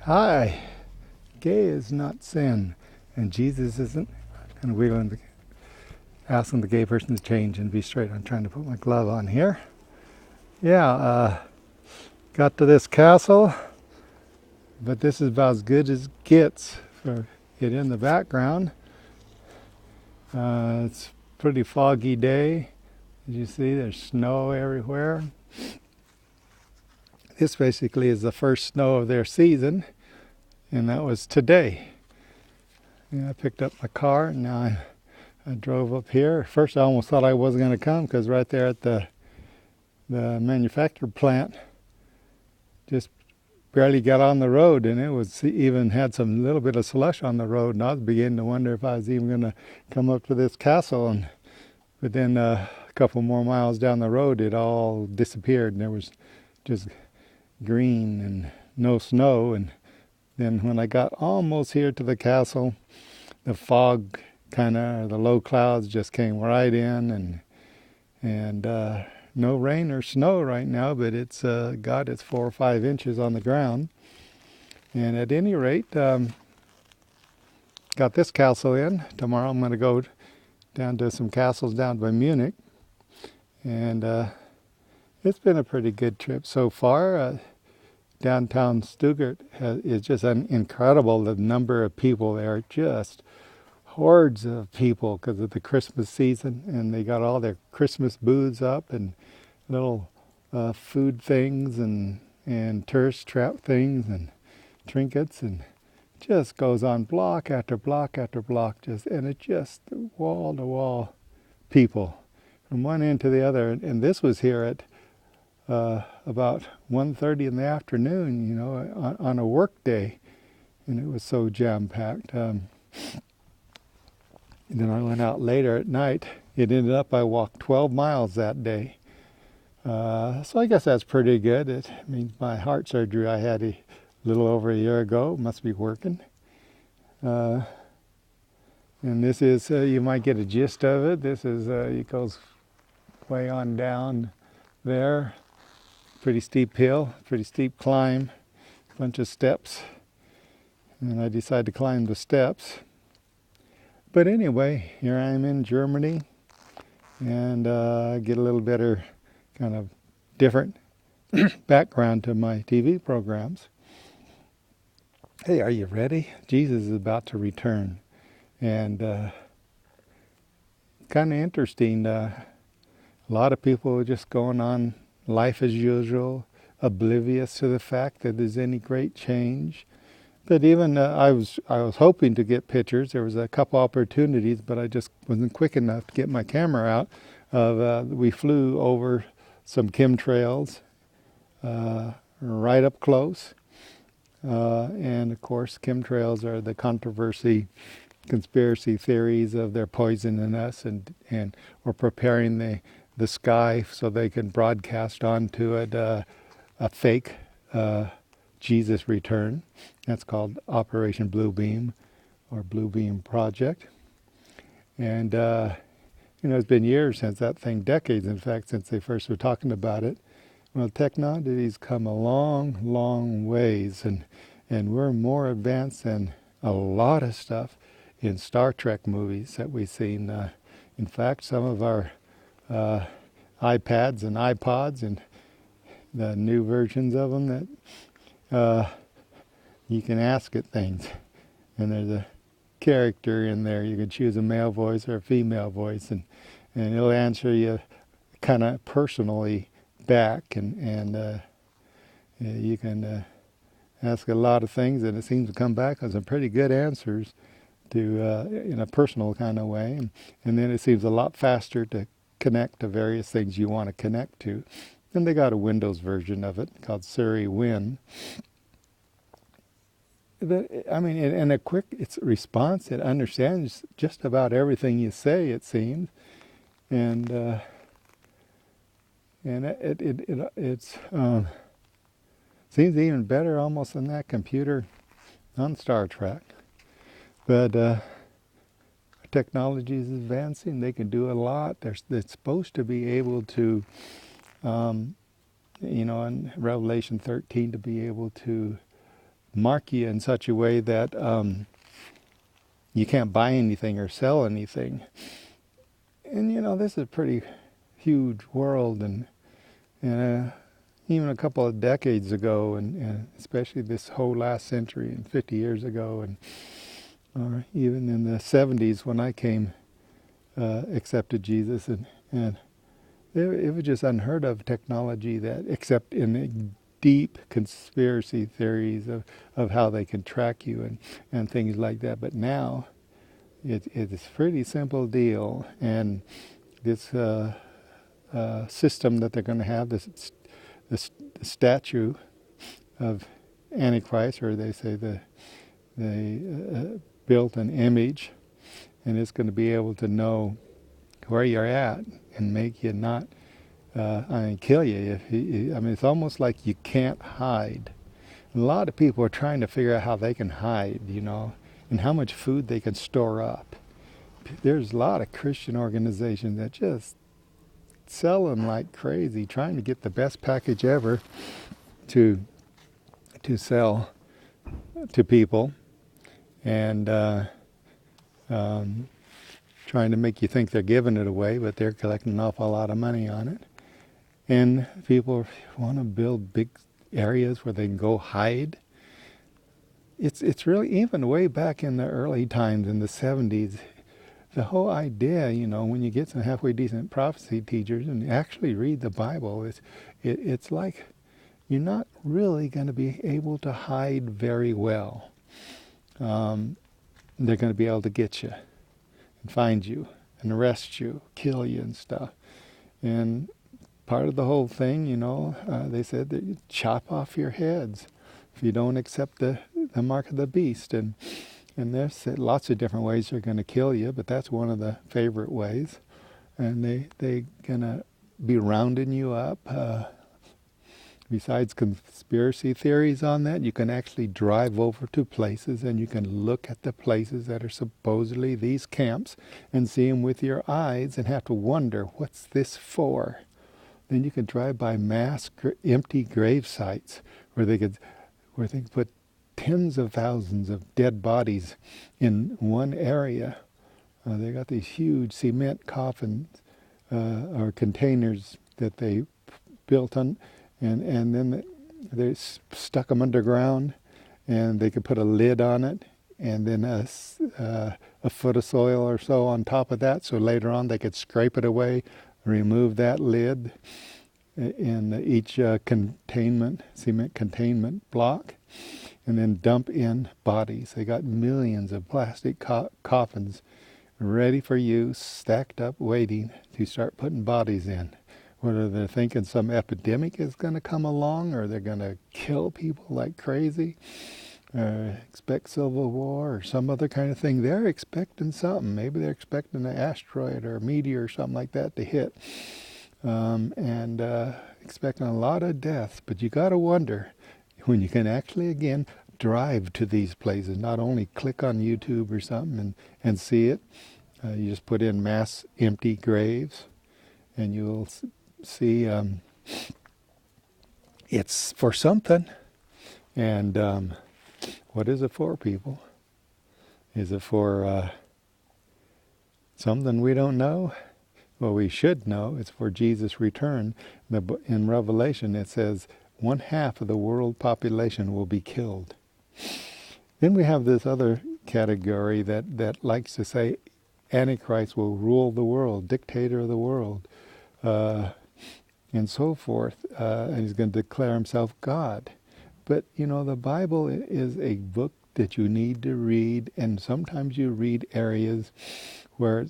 Hi, gay is not sin, and Jesus isn't. And we're asking the gay person to change and be straight. I'm trying to put my glove on here. Yeah, got to this castle, but this is about as good as it gets for it in the background. It's a pretty foggy day. As you see, there's snow everywhere. This basically is the first snow of their season, and that was today. I picked up my car, and now I drove up here. First, I almost thought I wasn't going to come because right there at the manufacturer plant, just barely got on the road, and it was even had some little bit of slush on the road. And I was beginning to wonder if I was even going to come up to this castle. But then a couple more miles down the road, it all disappeared, and there was just green and no snow. And then when I got almost here to the castle, the fog the low clouds just came right in, and no rain or snow right now, but it's 4 or 5 inches on the ground. And at any rate, got this castle in. Tomorrow I'm going to go down to some castles down by Munich, and it's been a pretty good trip so far. Downtown Stuttgart is just incredible. The number of people there, just hordes of people because of the Christmas season, and they got all their Christmas booths up and little food things and tourist trap things and trinkets, and just goes on block after block after block, and it just wall to wall people from one end to the other. And this was here at about 1:30 in the afternoon, on a work day, and it was so jam packed. Then I went out later at night. It ended up I walked 12 miles that day. So I guess that's pretty good. It means my heart surgery I had a little over a year ago must be working. And this is, you might get a gist of it. This is, it goes way on down there. Pretty steep hill, pretty steep climb, bunch of steps. And I decided to climb the steps. But anyway, here I am in Germany, and get a little better kind of different background to my TV programs. Hey, are you ready? Jesus is about to return. And kind of interesting. A lot of people are just going on life as usual, oblivious to the fact that there's any great change. But even I was hoping to get pictures. There was a couple opportunities, but I just wasn't quick enough to get my camera out. We flew over some chemtrails right up close, and of course, chemtrails are the conspiracy theories of they're poisoning us and or preparing the sky so they can broadcast onto it a fake Jesus return. That's called Operation Blue Beam or Blue Beam Project. And, it's been years since that thing, decades in fact, since they first were talking about it. Well, technology's come a long, long ways, and we're more advanced than a lot of stuff in Star Trek movies that we've seen. In fact, some of our iPads and iPods and the new versions of them that you can ask it things, and there's a character in there. You can choose a male voice or a female voice, and it'll answer you kind of personally back, and you can ask a lot of things, and it seems to come back with some pretty good answers to in a personal kind of way, and then it seems a lot faster to connect to various things you want to connect to. And they got a Windows version of it called Siri Win. In a quick response, it understands just about everything you say, it seems, and it's seems even better almost than that computer on Star Trek. But technology is advancing; they can do a lot. They're supposed to be able to, in Revelation 13, to be able to mark you in such a way that you can't buy anything or sell anything. And this is a pretty huge world, and even a couple of decades ago, and especially this whole last century and 50 years ago, and even in the 70s when I accepted Jesus, and it was just unheard of technology that, except in the deep conspiracy theories of how they can track you and things like that. But now it's a pretty simple deal, and this system that they're going to have, this statue of Antichrist, or they say they built an image, and it's going to be able to know where you're at and make you not, kill you. It's almost like you can't hide. A lot of people are trying to figure out how they can hide, and how much food they can store up. There's a lot of Christian organizations that just sell them like crazy, trying to get the best package ever to sell to people, and trying to make you think they're giving it away, but they're collecting an awful lot of money on it. And people want to build big areas where they can go hide. It's really, even way back in the early times in the 70s, the whole idea, when you get some halfway decent prophecy teachers and actually read the Bible, it's like you're not really going to be able to hide very well. They're going to be able to get you and find you and arrest you, kill you and stuff. And part of the whole thing, they said that you chop off your heads if you don't accept the mark of the beast. And there's lots of different ways they're going to kill you, but that's one of the favorite ways. And they're going to be rounding you up. Besides conspiracy theories on that, you can actually drive over to places and you can look at the places that are supposedly these camps and see them with your eyes and have to wonder, what's this for? Then you can drive by mass empty grave sites where they could put tens of thousands of dead bodies in one area. They got these huge cement coffins or containers that they built on, and then they stuck them underground, and they could put a lid on it, and then a foot of soil or so on top of that, so later on they could scrape it away, remove that lid in each cement containment block, and then dump in bodies. They got millions of plastic coffins ready for use, stacked up, waiting to start putting bodies in. Whether they're thinking some epidemic is going to come along, or they're going to kill people like crazy, expect civil war or some other kind of thing. They're expecting something. Maybe they're expecting an asteroid or a meteor or something like that to hit, and expecting a lot of death. But you got to wonder, when you can actually, again, drive to these places, not only click on YouTube or something and see it. You just put in mass empty graves, and you'll see it's for something. And what is it for, people? Is it for something we don't know? Well, we should know. It's for Jesus' return. In Revelation it says 1/2 of the world population will be killed. Then we have this other category that likes to say Antichrist will rule the world, dictator of the world, and so forth, and he's going to declare himself God. But, the Bible is a book that you need to read, and sometimes you read areas where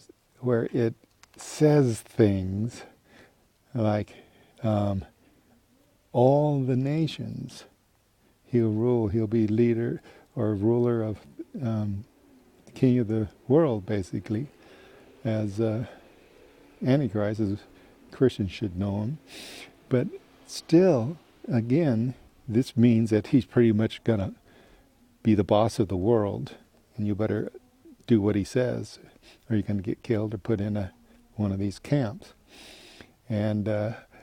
it says things like, all the nations he'll rule, he'll be leader or ruler of king of the world, basically, as Antichrist, as Christians should know him. But still, again, this means that he's pretty much going to be the boss of the world, and you better do what he says, or you're going to get killed or put in one of these camps. And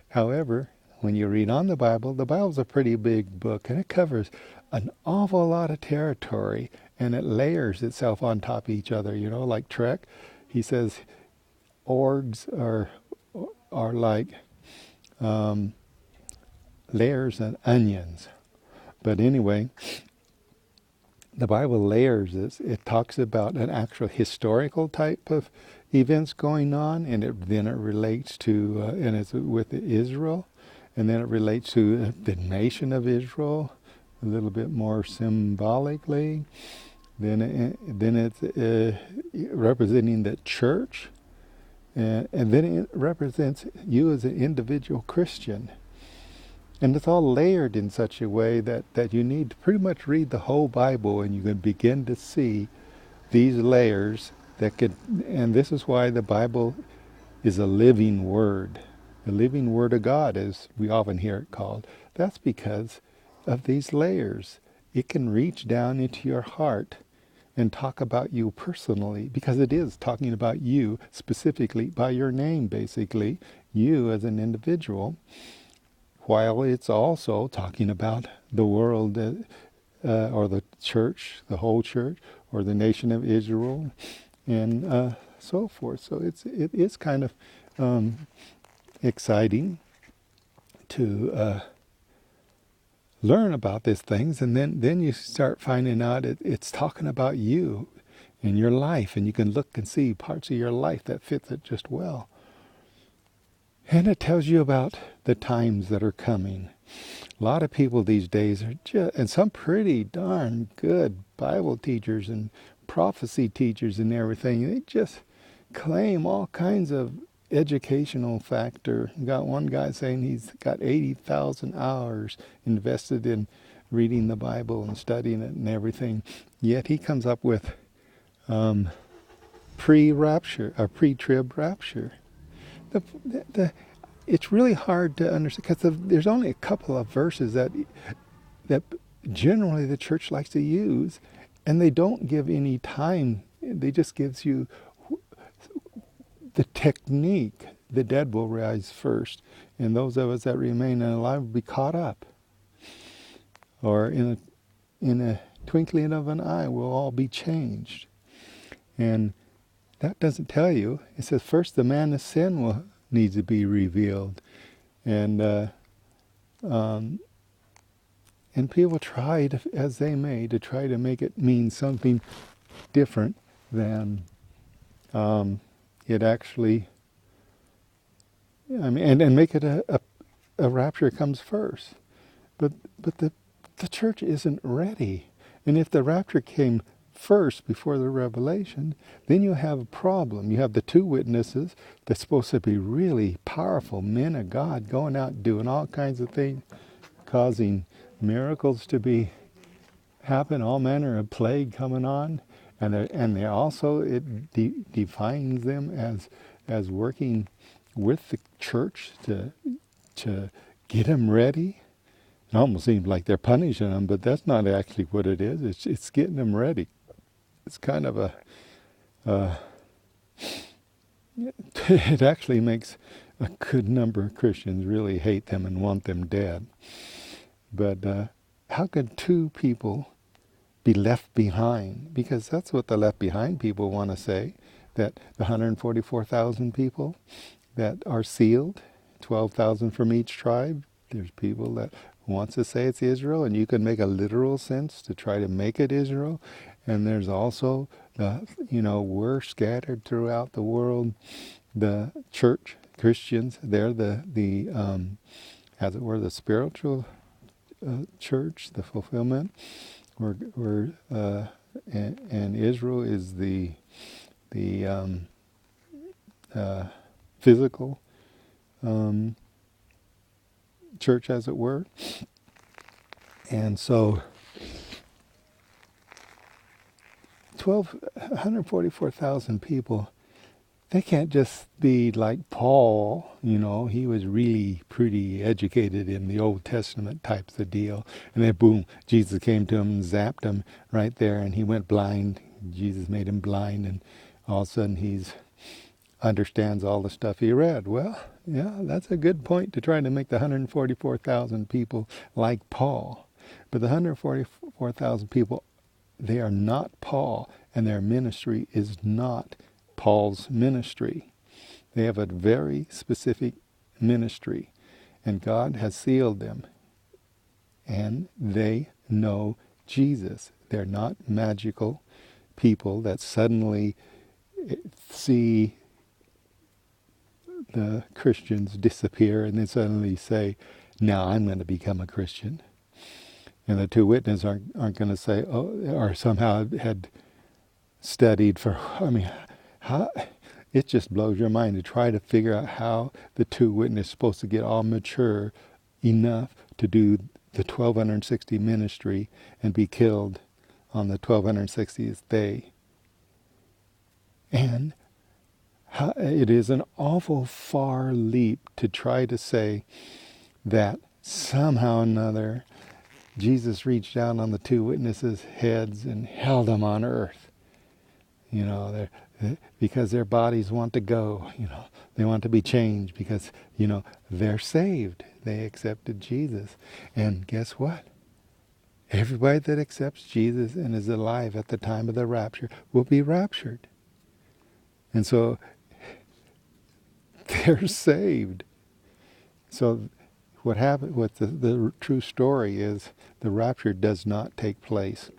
however, when you read on the Bible's a pretty big book, and it covers an awful lot of territory, and it layers itself on top of each other, like Trek. He says orgs are like layers and onions. But anyway, the Bible layers this. It talks about an actual historical type of events going on, and then it relates to, and it's with Israel, and then it relates to the nation of Israel a little bit more symbolically. Then it's representing the church, and then it represents you as an individual Christian. And it's all layered in such a way that you need to pretty much read the whole Bible, and you can begin to see these layers and this is why the Bible is a living word. The living word of God, as we often hear it called. That's because of these layers. It can reach down into your heart and talk about you personally, because it is talking about you specifically by your name, basically, you as an individual, while it's also talking about the world or the church, the whole church, or the nation of Israel, and so forth. So it is kind of exciting to learn about these things, and then you start finding out it's talking about you and your life, and you can look and see parts of your life that fits it just well. And it tells you about the times that are coming. A lot of people these days are and some pretty darn good Bible teachers and prophecy teachers and everything, they just claim all kinds of educational factor. Got one guy saying he's got 80,000 hours invested in reading the Bible and studying it and everything. Yet he comes up with pre-rapture, or pre-trib rapture. It's really hard to understand because there's only a couple of verses that generally the church likes to use, and they don't give any time. They just gives you the technique. The dead will rise first, and those of us that remain alive will be caught up. Or in a twinkling of an eye, we'll all be changed. And that doesn't tell you. It says first the man of sin needs to be revealed, and people try to, as they may, to try to make it mean something different than it actually. I mean, and make it a rapture comes first, but the church isn't ready, and if the rapture came first before the revelation, then you have a problem. You have the two witnesses that's supposed to be really powerful men of God going out doing all kinds of things, causing miracles to happen, all manner of plague coming on, and they also it defines them as working with the church to get them ready. It almost seems like they're punishing them, but that's not actually what it is. It's getting them ready. It's kind of it actually makes a good number of Christians really hate them and want them dead. But how could two people be left behind? Because that's what the left behind people want to say, that the 144,000 people that are sealed, 12,000 from each tribe, there's people that wants to say it's Israel, and you can make a literal sense to try to make it Israel. And there's also, we're scattered throughout the world. The church, Christians, they're the as it were, the spiritual church, the fulfillment. And Israel is the physical church, as it were. And so 144,000 people, they can't just be like Paul, he was really pretty educated in the Old Testament types of deal. And then boom, Jesus came to him and zapped him right there, and he went blind. Jesus made him blind, and all of a sudden he's understands all the stuff he read. Well, yeah, that's a good point to try to make the 144,000 people like Paul. But the 144,000 people, they are not Paul, and their ministry is not Paul's ministry. They have a very specific ministry, and God has sealed them, and they know Jesus. They're not magical people that suddenly see the Christians disappear and then suddenly say, now I'm going to become a Christian. And the two witnesses aren't going to say, oh, or somehow had studied for, how, it just blows your mind to try to figure out how the two witnesses are supposed to get all mature enough to do the 1260 ministry and be killed on the 1260th day. And it is an awful far leap to try to say that somehow or another Jesus reached down on the two witnesses' heads and held them on earth. Because their bodies want to go, they want to be changed because, they're saved. They accepted Jesus. And guess what? Everybody that accepts Jesus and is alive at the time of the rapture will be raptured. And so they're saved. So what happened with the true story is the rapture does not take place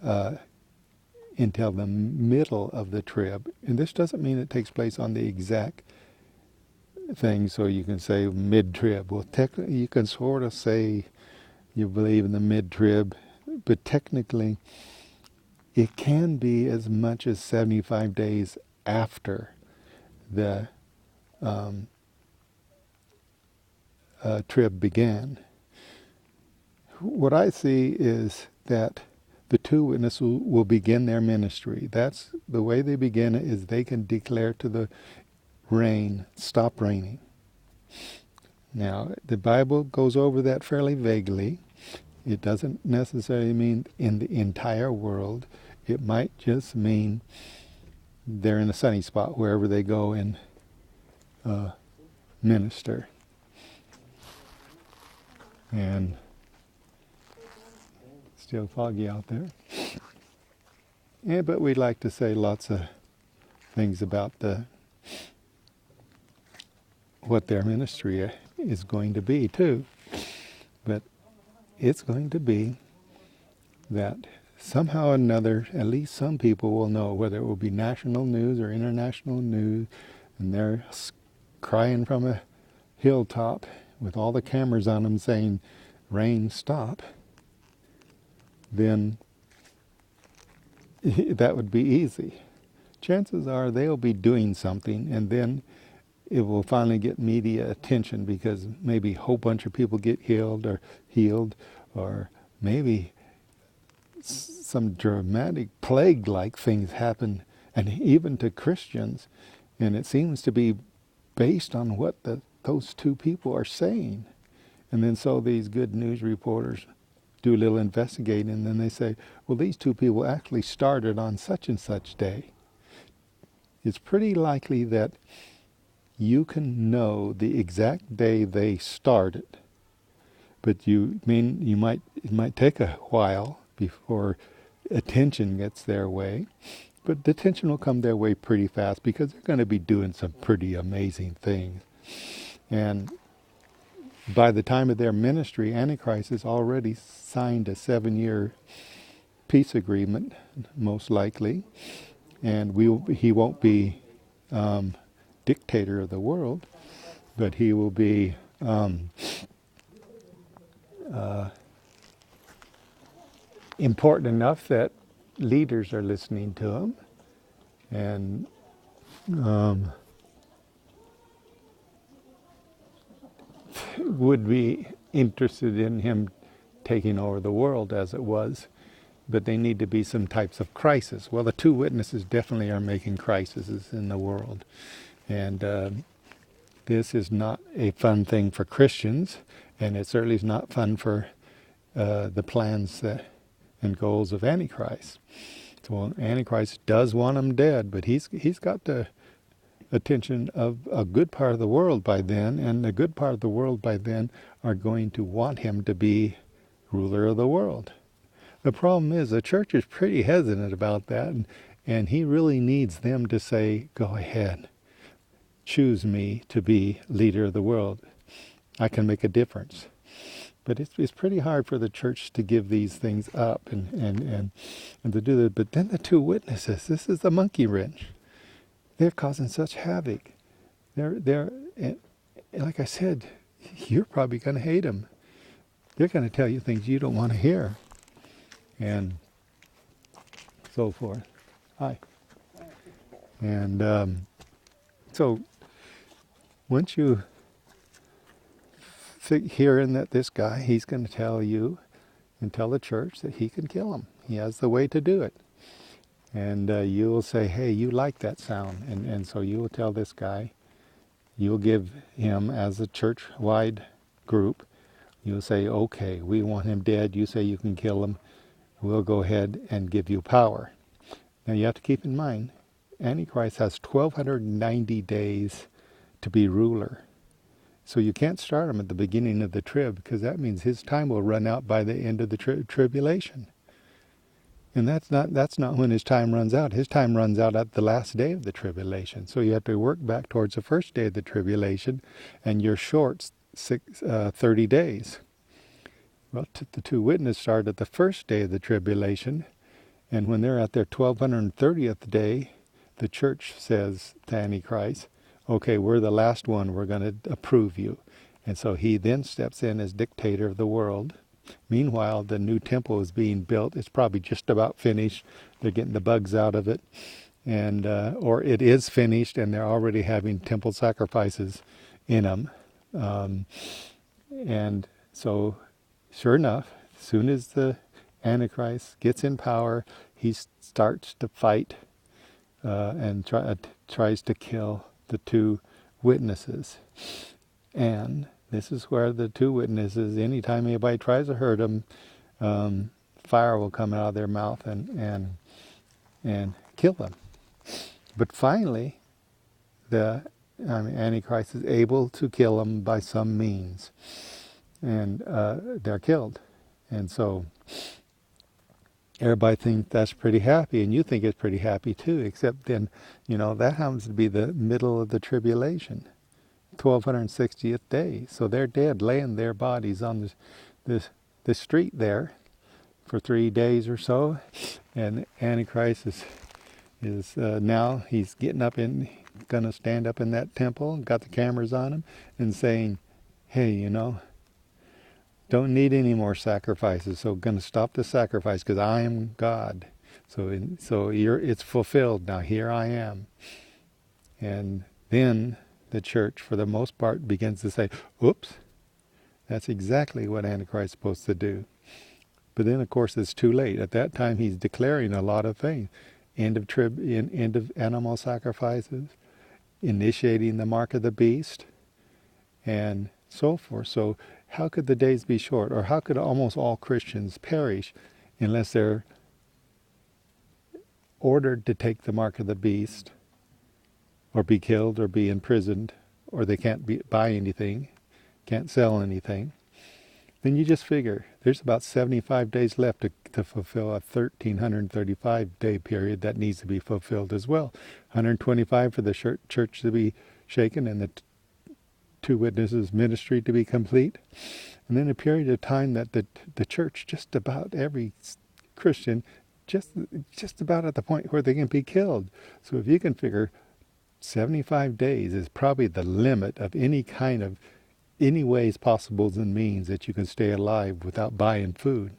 until the middle of the trib. And this doesn't mean it takes place on the exact thing, so you can say mid-trib. Well, technically, you can sort of say you believe in the mid-trib, but technically it can be as much as 75 days after the trib began. What I see is that the two witnesses will begin their ministry. That's the way they begin it, is they can declare to the rain, stop raining. Now, the Bible goes over that fairly vaguely. It doesn't necessarily mean in the entire world. It might just mean they're in a sunny spot wherever they go and minister. And still foggy out there. Yeah, but we'd like to say lots of things about what their ministry is going to be too. But it's going to be that somehow or another, at least some people will know, whether it will be national news or international news, and they're crying from a hilltop with all the cameras on them saying, rain, stop, then that would be easy. Chances are they'll be doing something, and then it will finally get media attention because maybe a whole bunch of people get healed, or maybe some dramatic plague-like things happen, and even to Christians, and it seems to be based on what those two people are saying. And then so these good news reporters do a little investigating, and then they say, well, these two people actually started on such and such day. It's pretty likely that you can know the exact day they started, but it might take a while before attention gets their way, but the attention will come their way pretty fast because they're going to be doing some pretty amazing things. And by the time of their ministry, Antichrist has already signed a 7-year peace agreement, most likely, and he won't be dictator of the world, but he will be important enough that leaders are listening to him, and would be interested in him taking over the world as it was, but they need to be some types of crisis. Well, the two witnesses definitely are making crises in the world, and this is not a fun thing for Christians, and it certainly is not fun for the plans and goals of Antichrist. So Antichrist does want them dead, but he's got the attention of a good part of the world by then, and the good part of the world by then are going to want him to be ruler of the world. The problem is the church is pretty hesitant about that, and he really needs them to say, go ahead, choose me to be leader of the world. I can make a difference. But it's pretty hard for the church to give these things up and to do that. But then the two witnesses, this is the monkey wrench. They're causing such havoc. They're like I said, you're probably going to hate them. They're going to tell you things you don't want to hear. And so forth. Hi. And so once you hearing that this guy, he's going to tell you and tell the church that he can kill him. He has the way to do it. And you will say, hey, you like that sound. And so you will tell this guy, you'll give him as a church-wide group, you'll say, okay, we want him dead. You say you can kill him. We'll go ahead and give you power. Now you have to keep in mind, Antichrist has 1,290 days to be ruler. So you can't start him at the beginning of the trib, because that means his time will run out by the end of the tribulation. And that's not when his time runs out. His time runs out at the last day of the tribulation. So you have to work back towards the first day of the tribulation, and you're short 30 days. Well, the two witnesses start at the first day of the tribulation, and when they're at their 1230th day, the church says to Antichrist, okay, we're the last one, we're going to approve you. And so he then steps in as dictator of the world. Meanwhile, the new temple is being built. It's probably just about finished. They're getting the bugs out of it. And or it is finished, and they're already having temple sacrifices in them. And so, sure enough, as soon as the Antichrist gets in power, he starts to fight and tries to kill the two witnesses. And this is where the two witnesses, anytime anybody tries to hurt them, fire will come out of their mouth and kill them. But finally, the Antichrist is able to kill them by some means, and they're killed. And so everybody thinks that's pretty happy, and you think it's pretty happy too, except then, that happens to be the middle of the tribulation, 1260th day. So they're dead, laying their bodies on the street there for 3 days or so, and Antichrist is now he's getting up and gonna stand up in that temple, got the cameras on him, and saying, hey, don't need any more sacrifices, so going to stop the sacrifice because I am God. So it's fulfilled now. Here I am. And then the church, for the most part, begins to say, "Oops, that's exactly what Antichrist is supposed to do." But then, of course, it's too late. At that time, he's declaring a lot of things: end of animal sacrifices, initiating the mark of the beast, and so forth. So how could the days be short, or how could almost all Christians perish unless they're ordered to take the mark of the beast, or be killed, or be imprisoned, or they can't buy anything, can't sell anything? Then you just figure there's about 75 days left to fulfill a 1,335-day period that needs to be fulfilled as well. 125 for the church to be shaken, and the two witnesses' ministry to be complete, and then a period of time that the church, just about every Christian, just about at the point where they can be killed. So if you can figure 75 days is probably the limit of any ways possible and means that you can stay alive without buying food.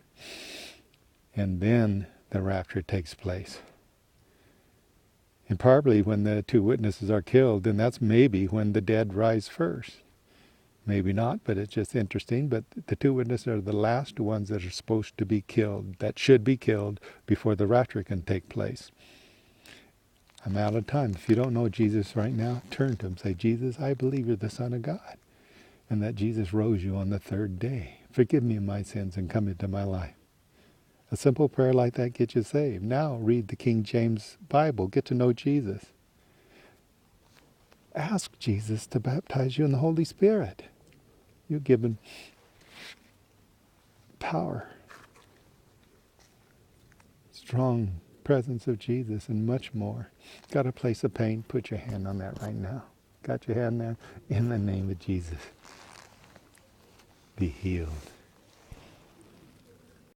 And then the rapture takes place. And probably when the two witnesses are killed, then that's maybe when the dead rise first. Maybe not, but it's just interesting. But the two witnesses are the last ones that are supposed to be killed, that should be killed before the rapture can take place. I'm out of time. If you don't know Jesus right now, turn to him. Say, Jesus, I believe you're the Son of God, and that Jesus rose you on the third day. Forgive me my sins and come into my life. A simple prayer like that gets you saved. Now read the King James Bible. Get to know Jesus. Ask Jesus to baptize you in the Holy Spirit. You're given power, strong presence of Jesus, and much more. Got a place of pain? Put your hand on that right now. Got your hand there? In the name of Jesus, be healed.